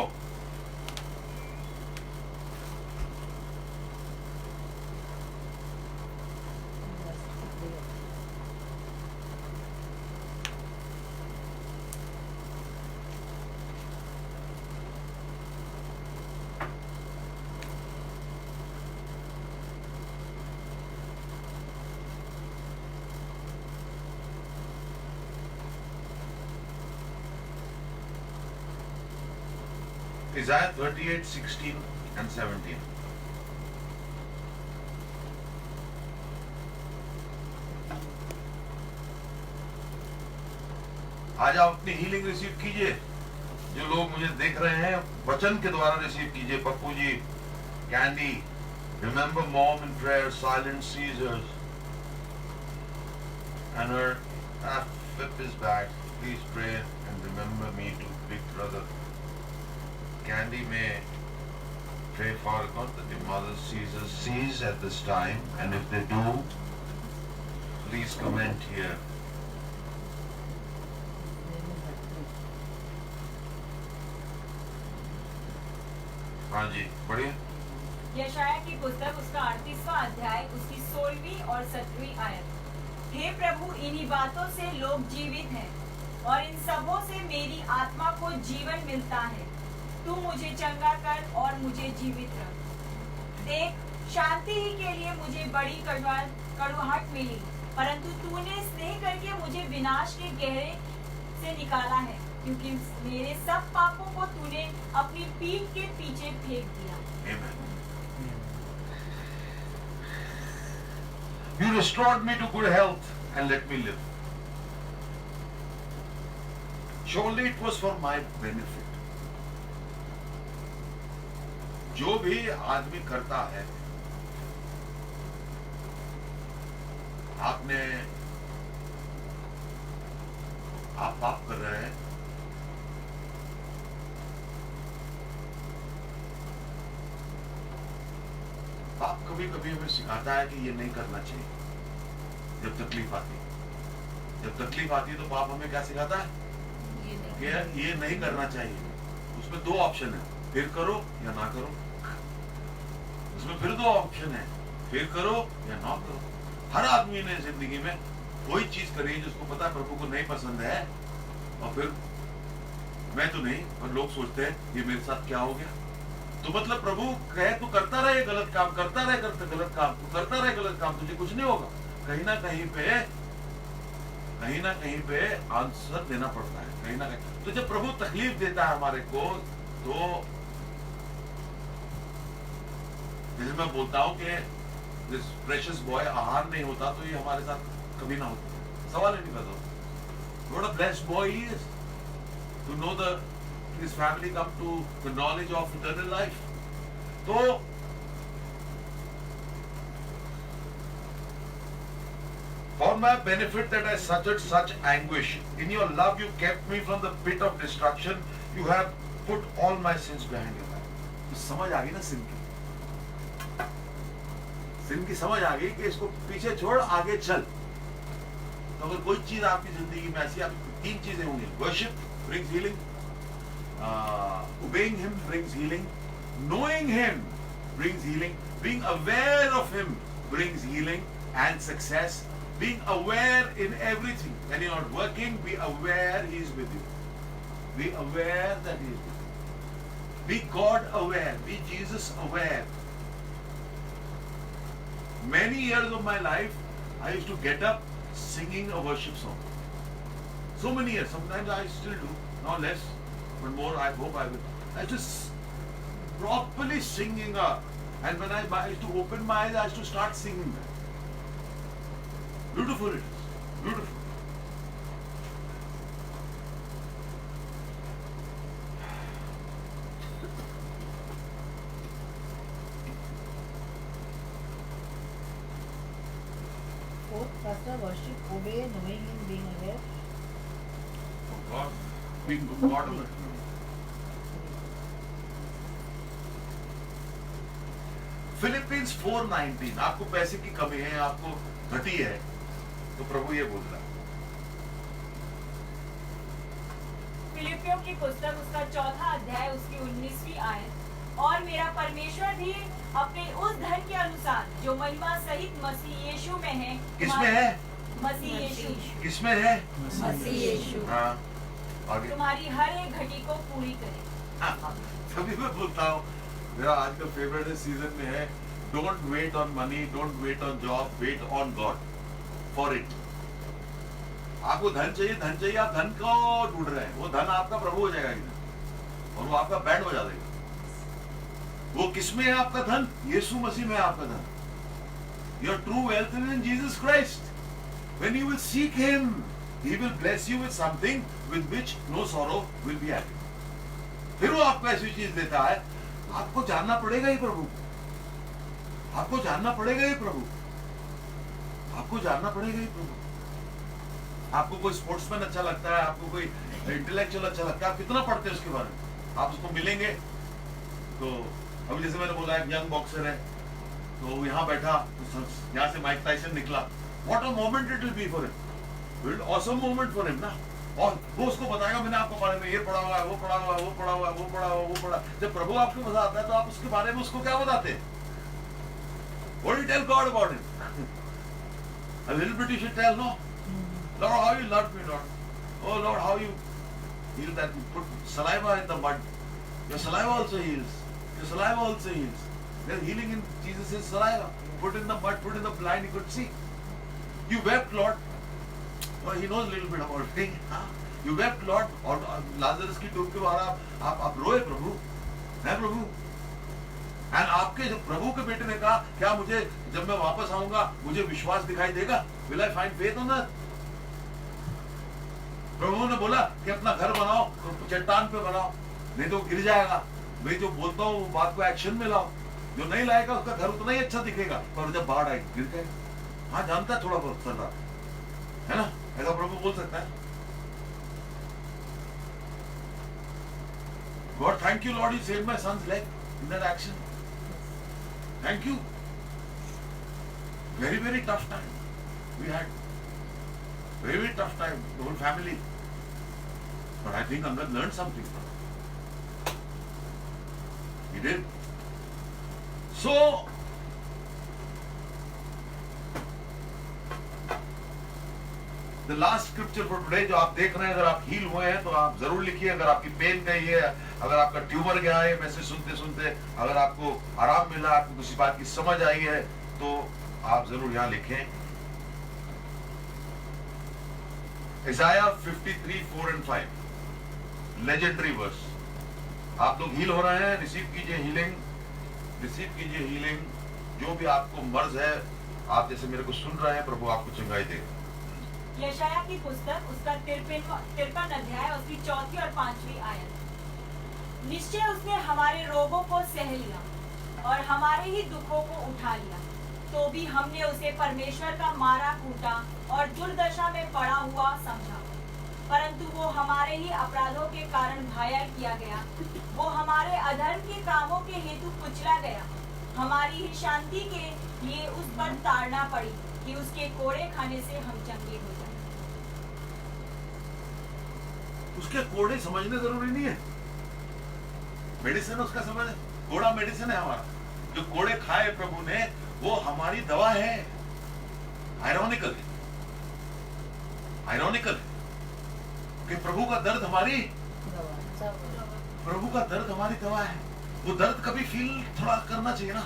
Isaiah 38:16 and 17. आज आप अपनी हीलिंग रिसीव कीजिए. जो लोग मुझे देख रहे हैं वचन के द्वारा रिसीव कीजिए. Pappu ji, candy, remember mom in prayer, silent Caesars, and her flip is back. Please pray and remember me to big brother. Candy may pray for God that the mother sees at this time, and if they do, please comment here. हाँ जी, बढ़िया. यशाया की पुस्तक उसका 38वां अध्याय उसकी 16वीं और 17वीं आयत. हे प्रभु, इन्हीं बातों से लोग जीवित हैं और इन सबों से मेरी आत्मा को जीवन मिलता है। तू मुझे चंगा कर और मुझे जीवित रख। देख, शांति ही के लिए मुझे बड़ी कड़वाहट मिली, परंतु तूने स्नेह करके मुझे विनाश के गहरे से निकाला है, क्योंकि मेरे सब पापों को तूने अपनी पीठ के पीछे फेंक दिया। Amen. You restored me to good health and let me live. Surely it was for my benefit. जो भी आदमी करता है, आप पाप कर रहे हैं, पाप कभी कभी हमें सिखाता है कि ये नहीं करना चाहिए। जब तकलीफ आती है तो पाप हमें क्या सिखाता है कि ये नहीं करना चाहिए। उसमें दो ऑप्शन है, फिर करो या ना करो। उसमें फिर दो ऑप्शन है, फिर करो या ना करो। हर आदमी ने जिंदगी में कोई चीज करी जिसको पता है प्रभु को नहीं पसंद है, और फिर मैं तो नहीं, और लोग सोचते हैं ये मेरे साथ क्या हो गया। तो मतलब प्रभु कहे तू करता रहे गलत काम, करता रहे गलत काम, तू करता रहे गलत काम, तुझे कुछ नहीं होगा। कहीं ना कहीं पे आंसर देना पड़ता है, कहीं ना कहीं। तो जब प्रभु तकलीफ देता है हमारे को, तो जैसे मैं बोलता हूं कि दिस प्रेशियस बॉय आहार नहीं होता तो ये हमारे साथ कभी ना होता, सवाल ही नहीं पैदा होता। What a blessed boy he is to know the his family come to the knowledge of eternal life. So for my benefit that I suffered such anguish, in your love you kept me from the pit of destruction, you have put all my sins behind your back. तो समझ आ गई ना सिन की समझ आ गई कि इसको पीछे छोड़ आगे चल। तो अगर कोई चीज आपकी जिंदगी में ऐसी, आपकी तीन चीजें होंगी। Worship brings healing, obeying him brings healing, knowing him brings healing, being aware of him brings healing and success. Being aware in everything. When you're not working, be aware he is with you. Be aware that he is with you. Be God aware, be Jesus aware. Many years of my life, I used to get up singing a worship song. So many years. Sometimes I still do, now less, but more. I hope I will. I just properly singing up, and when I used to open my eyes, I used to start singing that. Beautiful it is, beautiful. Fourth, pastor, worship, obey, knowing him, being aware. Oh God, being God of it. Philippines 4:19, आपको पैसे की कमी है, आपको घटी है, तो प्रभु ये बोल रहा है। फिलिपियों की पुस्तक उसका 4वां अध्याय उसकी 19वीं आयत, और मेरा परमेश्वर भी अपने उस धन के अनुसार जो महिमा सहित मसीह यीशु में है। किसमें है? मसीह यीशु। किसमें है? मसीह यीशु। हाँ, आगे। तुम्हारी हर एक घटी को पूरी करे। तभी मैं बोलता हूँ, मेरा आज का फेवरेट सीजन में है, don't wait on money, don't wait on job, wait on God for it. आपको धन चाहिए, आप धन को ढूंढ रहे हैं, वो धन आपका प्रभु हो जाएगा इधर, और वो आपका बैंड बजा देगा। वो किसमें है आपका धन? यीशु मसीह में आपका धन। Your true wealth is in Jesus Christ. When you will seek him, he will bless you with something with which no sorrow will be added. फिर वो आपको ऐसी चीज देता है, आपको जानना पड़ेगा ही प्रभु, आपको जानना पड़ेगा ही प्रभु, आपको जानना पड़ेगा ही प्रभु। आपको कोई स्पोर्ट्समैन अच्छा लगता है, आपको कोई इंटेलेक्चुअल अच्छा लगता है, आप कितना पढ़ते हैं उसके बारे में? आप उसको मिलेंगे तो, अभी जैसे मैंने बोला एक यंग बॉक्सर है, तो यहाँ बैठा, यहाँ से माइक टायसन निकला, what a moment it will be for him, will awesome moment for him ना। और वो उसको बताएगा मैंने आपको बारे में ये पढ़ा हुआ है, वो पढ़ा हुआ है, वो पढ़ा हुआ है, वो पढ़ा हुआ है, वो पढ़ा। जब प्रभु आपको मजा आता है तो आप उसके बारे में उसको क्या बताते हैं? What do you tell God about him? A little bit you should tell, no? Lord, how you loved me, Lord. Oh Lord, how you heal that. You put saliva in the mud. Your saliva also heals. Your saliva also heals. There's healing in Jesus' saliva. Put in the mud, put in the blind, he could see. You wept, Lord. Oh, he knows a little bit about it. Huh? You wept, Lord. और Lazarus की टूट के बाहर आप रोए प्रभु, हैं प्रभु? And आपके जब प्रभु के बेटे ने कहा, क्या मुझे जब मैं वापस आऊंगा मुझे विश्वास दिखाई देगा? Will I find faith on that? प्रभु ने बोला कि अपना घर बनाओ तो चट्टान पे बनाओ, नहीं तो गिर जाएगा। मैं जो बोलता हूँ वो बात को एक्शन में लाओ। जो नहीं लाएगा उसका घर उतना ही अच्छा दिखेगा, पर जब बाढ़ आएगी गिर जाएगा। हाँ, जानता है थोड़ा बहुत चल रहा है ना, ऐसा प्रभु बोल सकता है। God, thank you, Lord, you saved my son's leg in that action. Thank you. Very, very tough time we had. Very, very tough time, the whole family. But I think Angad learned something from it. He did. So, the last scripture for today जो आप देख रहे हैं, अगर आप heal हुए हैं तो आप जरूर लिखिए। अगर आपकी पेन गई है, अगर आपका ट्यूमर गया है मैसेज सुनते सुनते, अगर आपको आराम मिला, आपको किसी बात की समझ आई है, तो आप जरूर यहाँ लिखें। Isaiah 53, 4 and 5, legendary verse. आप लोग हील हो रहे हैं, रिसीव कीजिए हीलिंग, रिसीव कीजिए हीलिंग। जो भी आपको मर्ज है, आप जैसे मेरे को सुन रहे हैं, प्रभु आपको चंगाई देगा। यशाया की पुस्तक उसका 53 अध्याय उसकी 4 और 5 आयत। निश्चय उसने हमारे रोगों को सह लिया और हमारे ही दुखों को उठा लिया, तो भी हमने उसे परमेश्वर का मारा कूटा और दुर्दशा में पड़ा हुआ समझा। परंतु वो हमारे ही अपराधों के कारण घायल किया गया, वो हमारे अधर्म के कामों के हेतु कुचला गया। हमारी ही शांति के लिए उस पर ताड़ना पड़ी कि उसके कोड़े खाने से हम चंगे हो जाए। उसके कोड़े समझने जरूरी नहीं है, मेडिसिन उसका समझ, कोड़ा मेडिसिन है हमारा। जो कोड़े खाए प्रभु ने, वो हमारी दवा है। आयरॉनिकल है, आयरॉनिकल है कि प्रभु का दर्द हमारी, प्रभु का दर्द हमारी दवा है। वो दर्द कभी फील थोड़ा करना चाहिए ना,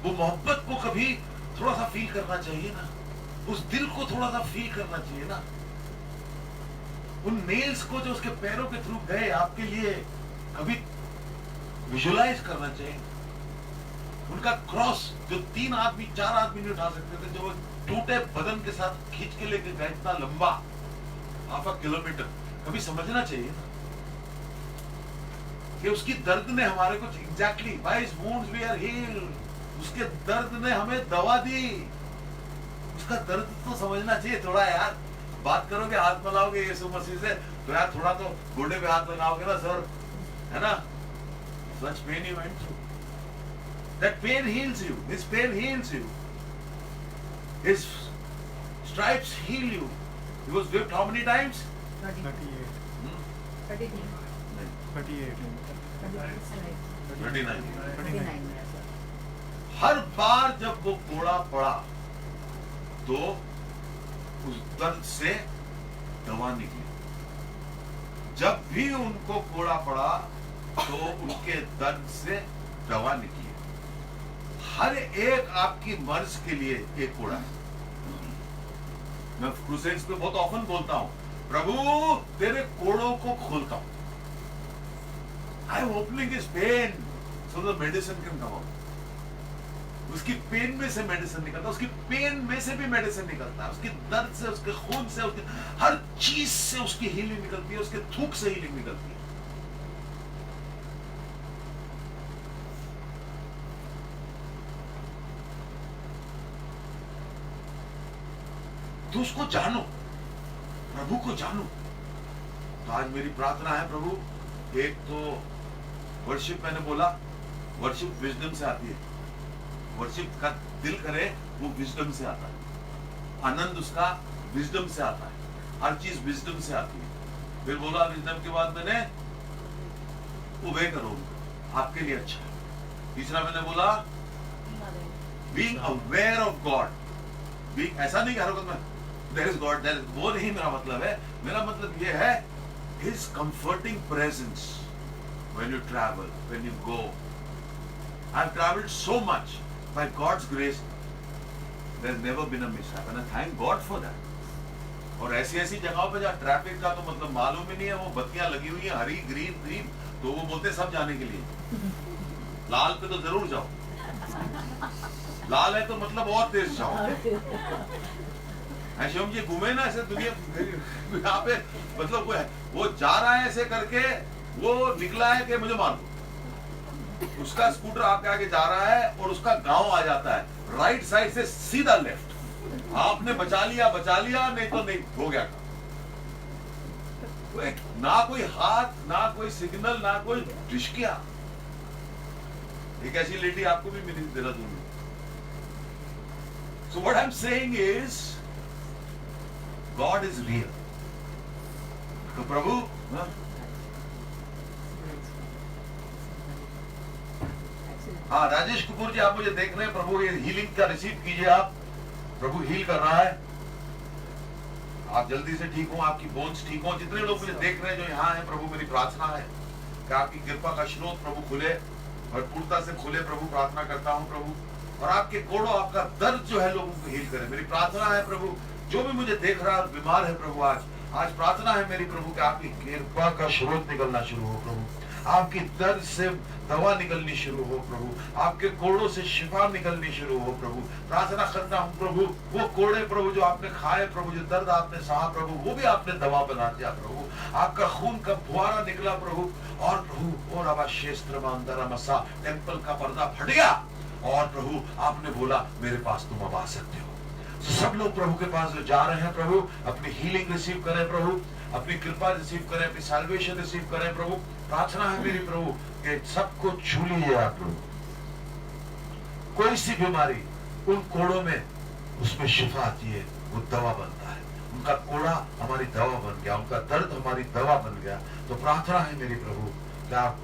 वो मोहब्बत को कभी थोड़ा सा फील करना चाहिए ना, उस दिल को थोड़ा सा फील करना चाहिए ना। उन नेल्स को जो उसके पैरों के थ्रू गए आपके लिए, कभी विजुलाइज करना चाहिए। उनका क्रॉस जो 3 आदमी 4 आदमी नहीं उठा सकते थे, जो टूटे बदन के साथ खींच के लेके गए, इतना लंबा 1/2 किलोमीटर, कभी समझना चाहिए ना कि उसकी दर्द ने हमारे को exactly by his wounds we are healed. उसके दर्द ने हमें दवा दी। उसका दर्द तो समझना चाहिए थोड़ा यार। बात करोगे, हाथ मिलाओगे यीशु मसीह से, तो यार थोड़ा तो घोड़े पे हाथ लगाओगे ना सर, है ना। Such pain you went through. That pain heals you. His pain heals you. His stripes heal you. He was whipped how many times? 38, 39. हर बार जब वो कोड़ा पड़ा तो उस दर्द से दवा निकली। जब भी उनको कोड़ा पड़ा तो उनके दर्द से दवा निकली। हर एक आपकी मर्ज के लिए एक कोड़ा है। मैं क्रूसेड्स पे बहुत ऑफन बोलता हूं, प्रभु तेरे कोड़ों को खोलता हूं। I am opening his pain so the medicine can come out. उसकी पेन में से मेडिसिन निकलता है, उसकी पेन में से भी मेडिसिन निकलता है, उसकी दर्द से, उसके खून से, उसके हर चीज से उसकी हीलिंग निकलती है, उसके थूक से हीलिंग निकलती है। तो उसको जानो, प्रभु को जानो। तो आज मेरी प्रार्थना है प्रभु, एक तो वर्शिप, मैंने बोला वर्शिप विजडम से आती है। वर्शिप का दिल करे वो विजडम से आता है, आनंद उसका विजडम से आता है, हर चीज विजडम से आती है। फिर बोला विजडम के बाद मैंने उबे करो, आपके लिए अच्छा है। तीसरा मैंने बोला बीइंग अवेयर ऑफ गॉड, ऐसा नहीं कह रहा मैं देयर इज गॉड, वो नहीं मेरा मतलब है। मेरा मतलब ये है his comforting presence when you travel, when you go. I have travelled so much by God's grace, there has never been a mishap and I thank God for that. और ऐसी ऐसी जगहों पे जहाँ ट्रैफिक का तो मतलब मालूम ही नहीं है, वो बत्तियां लगी हुई हैं हरी ग्रीन ग्रीन, तो वो बोलते हैं सब जाने के लिए, लाल पे तो जरूर जाओ, लाल है तो मतलब और तेज जाओ। ऐसे हम ये घूमे ना ऐसे दुनिया यहाँ पे, मतलब वो जा रहा है ऐसे करके, वो निकला है कि मुझे मार दो, उसका स्कूटर आपके आगे जा रहा है और उसका गांव आ जाता है राइट साइड से सीधा लेफ्ट, आपने बचा लिया नहीं तो नहीं हो गया। ना कोई हाथ, ना कोई सिग्नल, ना कोई डिशकिया। एक ऐसी लेडी आपको भी मिली देहरादून में। So what I'm saying is God is real. तो प्रभु हाँ, राजेश कपूर जी आप मुझे देख रहे हैं, प्रभु ये हीलिंग का रिसीव कीजिए आप, प्रभु हील कर रहा है, आप जल्दी से ठीक हो, आपकी बोन्स ठीक हो। जितने लोग मुझे देख रहे हैं जो यहाँ हैं, प्रभु मेरी प्रार्थना है कि आपकी कृपा का स्रोत प्रभु खुले, भरपूरता से खुले, प्रभु प्रार्थना करता हूँ प्रभु, और आपके कोड़ों, आपका दर्द जो है लोगों को हील करे। मेरी प्रार्थना है प्रभु, जो भी मुझे देख रहा है बीमार है प्रभु, आज प्रार्थना है मेरी प्रभु कि आपकी कृपा का स्रोत निकलना शुरू हो प्रभु, आपकी दर्द से दवा निकलनी शुरू हो प्रभु, आपके कोड़ों से शिफा निकलनी शुरू हो प्रभु। प्रार्थना करता हूँ प्रभु, वो कोड़े प्रभु जो आपने खाए प्रभु, जो दर्द आपने सहा प्रभु, वो भी आपने दवा बना दिया प्रभु, आपका खून का फुहारा निकला प्रभु, और प्रभु और अब शेस्त्रमांदरमसा टेंपल का पर्दा फट गया, और प्रभु आपने बोला मेरे पास तुम अब आ सकते हो। सब लोग प्रभु के पास जो जा रहे हैं प्रभु, अपनी हीलिंग रिसीव करें प्रभु, अपनी कृपा रिसीव करें, अपनी सैल्वेशन रिसीव करें प्रभु। प्रार्थना है मेरी प्रभु कि सबको छू लीजिए आप प्रभु, कोई सी बीमारी उन कोड़ों में, उसमें शिफा आती है, वो दवा बनता है, उनका कोड़ा हमारी दवा बन गया, उनका दर्द हमारी दवा बन गया। तो प्रार्थना है मेरी प्रभु कि आप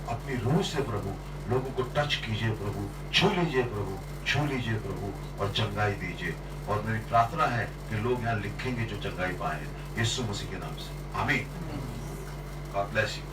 अपनी रूह से प्रभु लोगों को टच कीजिए प्रभु, छू लीजिए प्रभु, छू लीजिए प्रभु, और चंगाई दीजिए। और मेरी प्रार्थना है कि लोग यहाँ लिखेंगे जो चंगाई पाए, यीशु मसीह के नाम से, आमीन। God bless you.